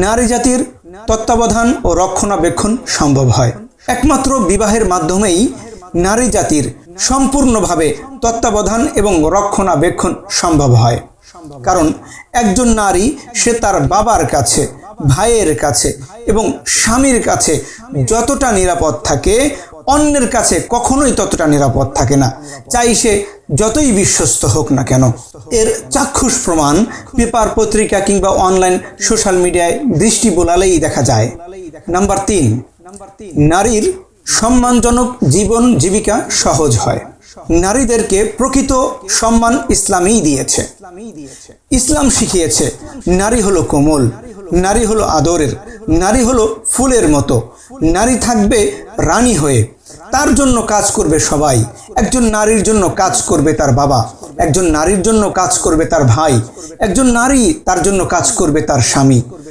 নারী জাতির তত্ত্বাবধান ও রক্ষণাবেক্ষণ সম্ভব হয়। একমাত্র বিবাহের মাধ্যমেই নারী জাতির সম্পূর্ণভাবে তত্ত্বাবধান এবং রক্ষণাবেক্ষণ সম্ভব হয়। কারণ একজন নারী সে তার বাবার কাছে, ভাইয়ের কাছে এবং স্বামীর কাছে যতটা নিরাপদ থাকে, অন্যের কাছে কখনোই ততটা নিরাপদ থাকে না, চাই সে যতই বিশ্বস্ত হোক না কেন। এর চাক্ষুষ প্রমাণ পেপার, পত্রিকা কিংবা অনলাইন সোশ্যাল মিডিয়ায় দৃষ্টি বোলালেই দেখা যায়। নাম্বার 3, নারীর সম্মানজনক জীবন জীবিকা সহজ হয়। নারীদেরকে প্রকৃত সম্মান ইসলামই দিয়েছে। ইসলাম শিখিয়েছে নারী হলো কোমল, নারী হলো আদরের, নারী হলো ফুলের মতো, নারী থাকবে রানী হয়ে, তার জন্য কাজ করবে সবাই। একজন নারীর জন্য কাজ করবে তার বাবা, একজন নারীর জন্য কাজ করবে তার ভাই, একজন নারী তার জন্য কাজ করবে তার স্বামী।